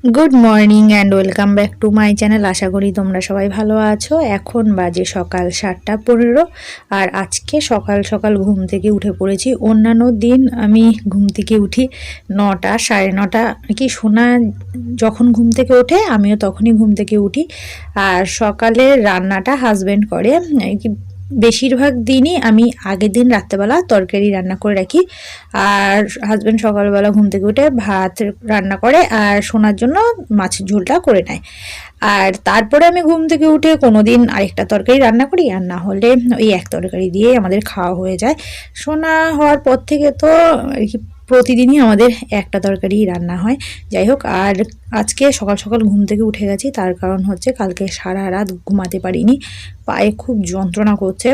Good morning and welcome back to my channel. আশা করি তোমরা সবাই ভালো আছো। এখন বাজে সকাল 7:15 আর আজকে সকাল সকাল ঘুম থেকে উঠে পড়েছি। অন্যান্য দিন আমি ঘুম থেকে উঠি 9টা 9:30 কি সোনা যখন ঘুম থেকে ওঠে আমিও তখনই ঘুম থেকে উঠি। আর সকালে রান্নাটা হাজব্যান্ড করে কি বেশিরভাগ দিনই আমি আগের দিন রাত্রেবেলা তরকারি রান্না করে রাখি, আর হাজব্যান্ড সকালবেলা ঘুম থেকে উঠে ভাত রান্না করে আর সোনার জন্য মাছের ঝোলটা করে নেয়। আর তারপরে আমি ঘুম থেকে উঠে কোনো দিন আরেকটা তরকারি রান্না করি, আর না হলে ওই এক তরকারি দিয়ে আমাদের খাওয়া হয়ে যায়। সোনা হওয়ার পর থেকে তো আর কি প্রতিদিনই আমাদের একটা তরকারি রান্না হয়। যাই হোক, আর আজকে সকাল সকাল ঘুম থেকে উঠে গেছি, তার কারণ হচ্ছে কালকে সারা রাত ঘুমাতে পারিনি, পায়ে খুব যন্ত্রণা করছে।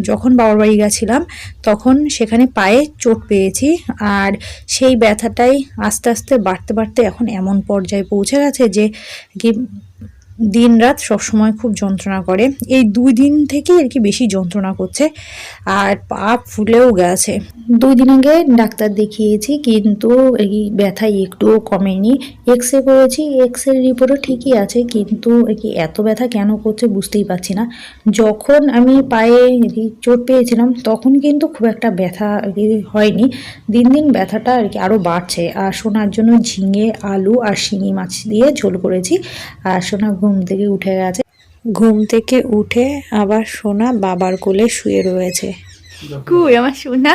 যখন বাবার বাড়ি গেছিলাম তখন সেখানে পায়ে চোট পেয়েছি, আর সেই ব্যথাটাই আস্তে আস্তে বাড়তে বাড়তে এখন এমন পর্যায়ে পৌঁছে গেছে যে কি দিন রাত সবসময় খুব যন্ত্রণা করে। এই 2 দিন থেকে আর কি বেশি যন্ত্রণা করছে, আর পা ফুলেও গেছে। 2 দিন আগে ডাক্তার দেখিয়েছি, কিন্তু এই ব্যথা একটুও কমেনি। এক্স রে করেছি, এক্স রে রিপোর্টও ঠিকই আছে, কিন্তু কি এত ব্যথা কেন করছে বুঝতেই পারছি না। যখন আমি পায়ে চোট পেয়েছিলাম তখন কিন্তু খুব একটা ব্যথা হয়নি। দিন দিন ব্যথাটা আর কি আরও বাড়ছে। আর সোনার জন্য ঝিঙে, আলু আর শিঙি মাছ দিয়ে ঝোল করেছি। আর সোনা ঘুম থেকে উঠে গেছে। ঘুম থেকে উঠে আবার সোনা বাবার কোলে শুয়ে রয়েছে। কই আমার সোনা?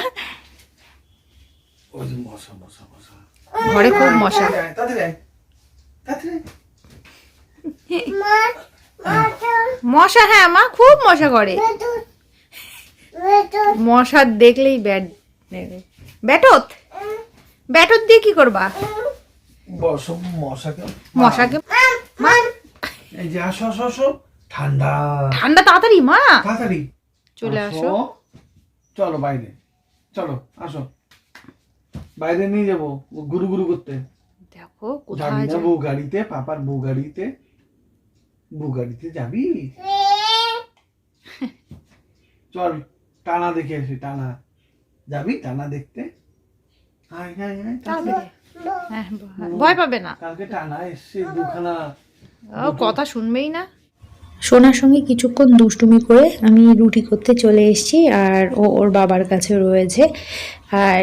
ঘরে খুব মশা। মশা, হ্যাঁ মা, খুব মশা করে। মশা দেখলেই ব্যাটত ব্যাটত দিয়ে কি করবা? মশাকে এই যে আসো আসো আসো, ঠান্ডা ঠান্ডা, তাড়াতাড়ি মা তাড়াতাড়ি চলে আসো। চলো বাইরে, চলো আসো, বাইরে নিয়ে যাবো গুরু গুরু করতে। দেখো কোথায় যাবি না বউ গাড়িতে, পাপার বউ গাড়িতে, বউ গাড়িতে যাবি? চল টানা দেখে আসি, টানা যাবি, টানা দেখতে। হাই হাই হাই, ভয় পাবে না, কালকে টানা এসছে দুখানা, কথা শুনবেই না। সোনার সঙ্গে কিছুক্ষণ দুষ্টুমি করে আমি রুটি করতে চলে এসেছি, আর ও ওর বাবার কাছে রয়েছে। আর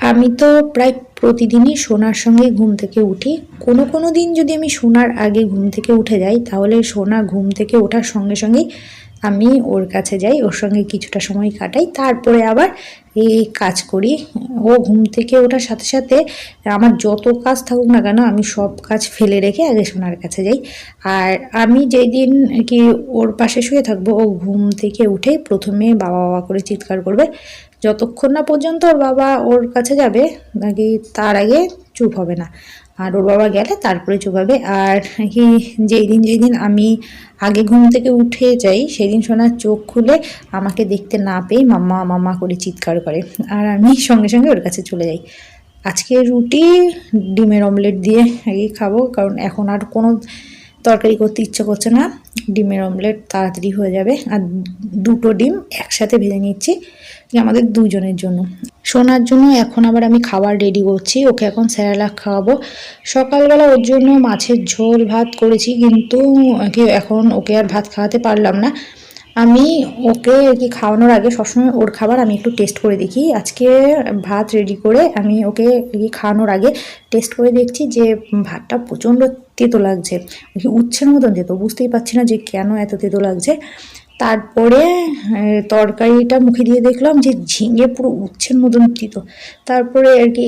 আমি তো প্রায় প্রতিদিনই সোনার সঙ্গে ঘুম থেকে উঠি। কোনো কোনো দিন যদি আমি সোনার আগে ঘুম থেকে উঠে যাই, তাহলে সোনা ঘুম থেকে ওঠার সঙ্গে সঙ্গেই আমি ওর কাছে যাই, ওর সঙ্গে কিছুটা সময় কাটাই, তারপরে আবার এই কাজ করি। ও ঘুম থেকে ওঠার সাথে সাথে আমার যত কাজ থাকুক না কেন আমি সব কাজ ফেলে রেখে আগে সোনার কাছে যাই। আর আমি যেই দিন কি ওর পাশে শুয়ে থাকবো, ও ঘুম থেকে উঠে প্রথমে বাবা বাবা করে চিৎকার করবে। যতক্ষণ না পর্যন্ত ওর বাবা ওর কাছে যাবে নাকি তার আগে চুপ হবে না, আর ওর বাবা গেলে তারপরে চুপ হবে। আর কি যেই দিন আমি আগে ঘুম থেকে উঠে যাই, সেদিন সোনার চোখ খুলে আমাকে দেখতে না পেয়ে মাম্মা মাম্মা করে চিৎকার করে, আর আমি সঙ্গে সঙ্গে ওর কাছে চলে যাই। আজকে রুটি ডিমের অমলেট দিয়ে আগে খাবো, কারণ এখন আর কোনো তরকারি করতে ইচ্ছে করছে না। ডিমের অমলেট তাড়াতাড়ি হয়ে যাবে, আর 2টো ডিম একসাথে ভেজে নিচ্ছি আমাদের 2জনের জন্য। সোনার জন্য এখন আবার আমি খাবার রেডি করছি, ওকে এখন স্যারেলাক খাওয়াবো। সকালবেলা ওর জন্য মাছের ঝোল ভাত করেছি, কিন্তু এখন ওকে আর ভাত খাওয়াতে পারলাম না। আমি ওকে কি খাওয়ানোর আগে সবসময় ওর খাবার আমি একটু টেস্ট করে দেখি। আজকে ভাত রেডি করে আমি ওকে কি খাওয়ানোর আগে টেস্ট করে দেখছি যে ভাতটা প্রচণ্ড তেতো লাগছে, উচ্ছের মতন তেতো, বুঝতেই পারছি না যে কেন এত তেতো লাগছে। তারপরে তরকারিটা মুখে দিয়ে দেখলাম যে ঝিঙে পুরো উচ্ছের মতন তেতো। তারপরে আর কি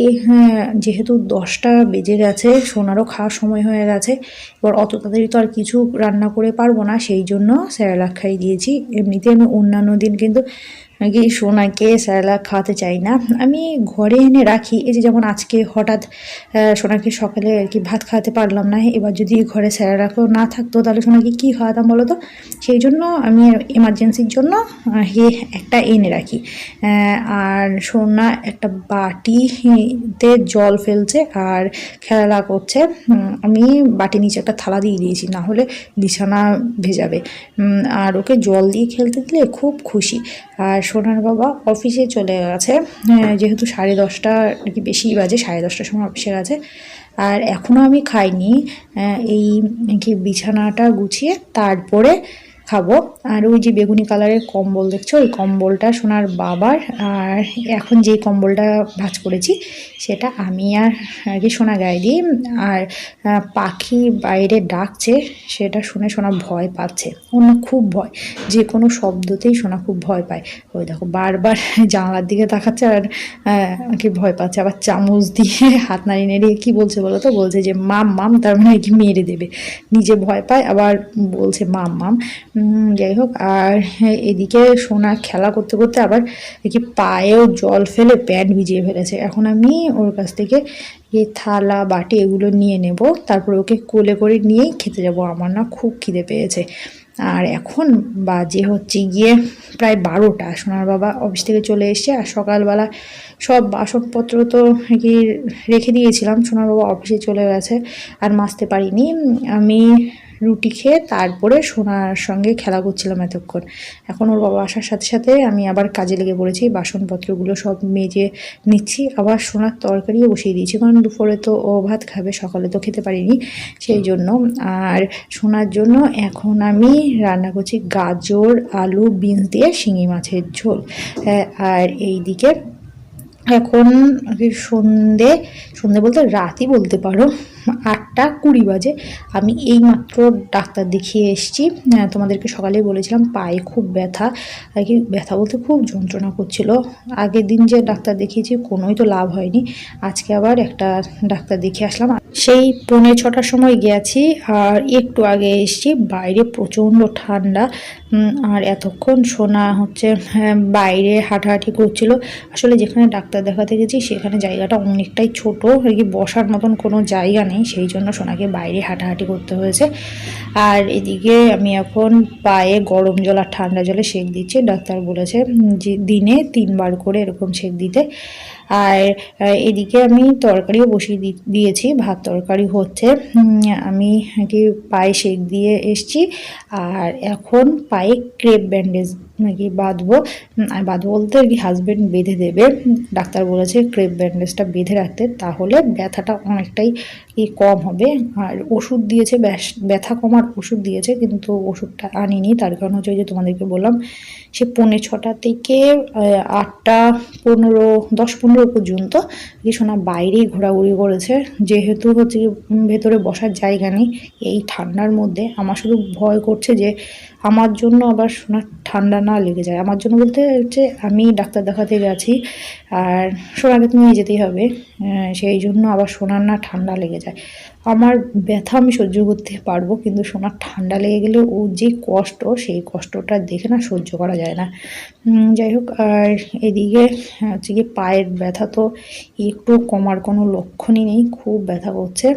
যেহেতু 10টা বেজে গেছে, সোনারও খাওয়ার সময় হয়ে গেছে, এবার অত তাড়াতাড়ি তো আর কিছু রান্না করে পারবো না, সেই জন্য স্যারেলাক খাইয়ে দিয়েছি। এমনিতে আমি অন্যান্য দিন কিন্তু নাকি সোনাকে স্যারেলাক খাওয়াতে চাই না, আমি ঘরে এনে রাখি। এই যে যেমন আজকে হঠাৎ সোনাকে সকালে আর কি ভাত খাওয়াতে পারলাম না, এবার যদি ঘরে স্যারেলাকও না থাকতো তাহলে সোনাকে কী খাওয়াতাম বলো তো। সেই জন্য আমি এমার্জেন্সির জন্য একটা এনে রাখি। আর সোনা একটা বাটিতে জল ফেলছে আর খেলা করছে, আমি বাটির নিচে একটা থালা দিয়ে দিয়েছি, না হলে বিছানা ভেজাবে। আর ওকে জল দিয়ে খেলতে দিলে খুব খুশি। আর সোনার বাবা অফিসে চলে গেছে, যেহেতু 10:30 আর কি বেশি বাজে, 10:30টার সময় অফিসে গেছে। আর এখনও আমি খাইনি। এই কি বিছানাটা গুছিয়ে তারপরে খাবো। আর ওই যে বেগুনি কালারের কম্বল দেখছো, ওই কম্বলটা সোনার বাবার। আর এখন যে কম্বলটা ভাঁজ করেছি সেটা আমি আর কি সোনা গায়ে দিই। আর পাখি বাইরে ডাকছে, সেটা শুনে সোনা ভয় পাচ্ছে। ওর না খুব ভয়, যে কোনো শব্দতেই সোনা খুব ভয় পায়। ওই দেখো বারবার জানলার দিকে তাকাচ্ছে আর কি ভয় পাচ্ছে। আবার চামচ দিয়ে হাত নাড়িয়ে নাড়িয়ে কী বলছে বলো তো, বলছে যে মাম মাম, তার মানে কি মেরে দেবে। নিজে ভয় পায় আবার বলছে মাম মাম। যাই হোক, আর এদিকে সোনা খেলা করতে করতে আবার কি পায়েও জল ফেলে প্যান্ট ভিজিয়ে ফেলেছে। এখন আমি ওর কাছ থেকে এই থালা বাটি এগুলো নিয়ে নেব, তারপর ওকে কোলে করে নিয়েই খেতে যাব। আমার না খুব খিদে পেয়েছে। আর এখন বাজে হচ্ছে গিয়ে প্রায় 12টা। সোনার বাবা অফিস থেকে চলে এসছে, আর সকালবেলা সব বাসনপত্র তো কি রেখে দিয়েছিলাম, সোনার বাবা অফিসে চলে গেছে আর মাজতে পারিনি। আমি রুটি খেয়ে তারপরে সোনার সঙ্গে খেলা করছিলাম এতক্ষণ। এখন ওর বাবা আসার সাথে সাথে আমি আবার কাজে লেগে পড়েছি, বাসনপত্রগুলো সব মেজে নিচ্ছি। আবার সোনার তরকারিও বসিয়ে দিয়েছি, কারণ দুপুরে তো ও ভাত খাবে, সকালে তো খেতে পারিনি সেই জন্য। আর সোনার জন্য এখন আমি রান্না করছি গাজর আলু বিনস দিয়ে শিঙি মাছের ঝোল। আর এইদিকে এখন সন্ধে সন্ধে বলতে রাতই বলতে পারো, 8:20 বাজে। আমি এইমাত্র ডাক্তার দেখিয়ে এসেছি। তোমাদেরকে সকালেই বলেছিলাম পায়ে খুব ব্যথা, আর কি ব্যথা বলতে খুব যন্ত্রণা করছিল। আগের দিন যে ডাক্তার দেখিয়েছি কোনোই তো লাভ হয়নি, আজকে আবার একটা ডাক্তার দেখিয়ে আসলাম। সেই 5:45টার সময় গেছি আর একটু আগে এসেছি। বাইরে প্রচণ্ড ঠান্ডা। আর এতক্ষণ সোনা হচ্ছে বাইরে হাঁটাহাঁটি করছিল। আসলে যেখানে ডাক্তার দেখাতে গেছি সেখানে জায়গাটা অনেকটাই ছোট, আর কি বসার মতন কোনো জায়গা নেই, সেই জন্য সোনাকে বাইরে হাঁটাহাঁটি করতে হয়েছে। আর এদিকে আমি এখন পায়ে গরম জল আর ঠান্ডা জলে সেঁক দিচ্ছি। ডাক্তার বলেছে যে দিনে 3বার করে এরকম সেঁক দিতে। আর এদিকে আমি তরকারিও বসিয়ে দিয়েছি, ভাত তরকারি হচ্ছে। আমি কি পায়ে সেঁক দিয়ে এসছি, আর এখন পায়ে ক্রেপ ব্যান্ডেজ নাকি বাঁধবো। আর বাঁধবো বলতে আর কি হাজব্যান্ড বেঁধে দেবে। ডাক্তার বলেছে ক্রেপ ব্যান্ডেজটা বেঁধে রাখতে, তাহলে ব্যথাটা অনেকটাই কম হবে। আর ওষুধ দিয়েছে, ব্যথা কমার ওষুধ দিয়েছে, কিন্তু ওষুধটা আনিনি। তার কারণ হচ্ছে যে তোমাদেরকে বললাম সে 6:45 থেকে 8:15 10-15 পর্যন্ত সোনা বাইরেই ঘোরাঘুরি করেছে। যেহেতু হচ্ছে ভেতরে বসার জায়গা নেই এই ঠান্ডার মধ্যে, আমার শুধু ভয় করছে যে আমার জন্য আবার সোনার ঠান্ডা না লেগে যায়। আমার জন্য বলতে হচ্ছে আমি ডাক্তার দেখাতে গেছি আর সোনাকে তো নিয়ে যেতেই হবে, সেই জন্য আবার সোনার না ঠান্ডা লেগে যায়। আমার ব্যথা আমি সহ্য করতে পারবো, কিন্তু সোনার ঠান্ডা লেগে গেলে ও যে কষ্ট, সেই কষ্টটা দেখে না সহ্য করা যায় না। যাই হোক, আর এদিকে হচ্ছে কি পায়ের ব্যথা তো একটু কমার কোনো লক্ষণই নেই, খুব ব্যথা করছে।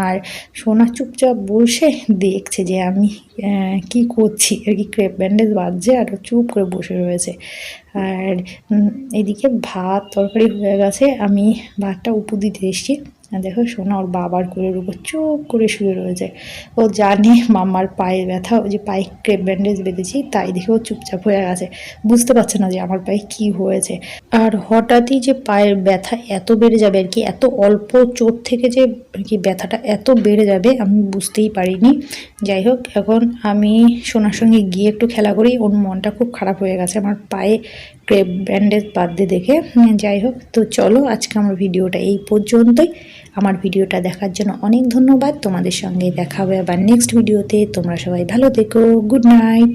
আর সোনা চুপচাপ বসে দেখছে যে আমি কি করছি, আর কি ক্রেপ ব্যান্ডেজ বাঁধছে আর চুপ করে বসে রয়েছে। আর এদিকে ভাত তরকারি হয়ে গেছে, আমি ভাতটা উপর দিতে এসেছি। দেখো সোনা ওর বাবার কোলের উপর চুপ করে শুয়ে রয়েছে। ও জানে মাম্মার পায়ে ব্যথা, ওই যে পায়ে ক্রেপ ব্যান্ডেজ বেঁধেছি তাই দেখে ও চুপচাপ হয়ে গেছে, বুঝতে পারছে না যে আমার পায়ে কি হয়েছে। আর হঠাৎই যে পায়ের ব্যথা এত বেড়ে যাবে, আর কি এত অল্প চোট থেকে যে কি ব্যথাটা এত বেড়ে যাবে আমি বুঝতেই পারিনি। যাই হোক, এখন আমি সোনার সঙ্গে গিয়ে একটু খেলা করি। ওর মনটা খুব খারাপ হয়ে গেছে আমার পায়ে ক্রেপ ব্যান্ডেজ বাঁধতে দেখে। যাই হোক, তো চলো আজকে আমার ভিডিওটা এই পর্যন্তই। আমার ভিডিওটা দেখার জন্য অনেক ধন্যবাদ। তোমাদের সঙ্গে দেখা হবে আবার নেক্সট ভিডিওতে। তোমরা সবাই ভালো থেকো। Good night.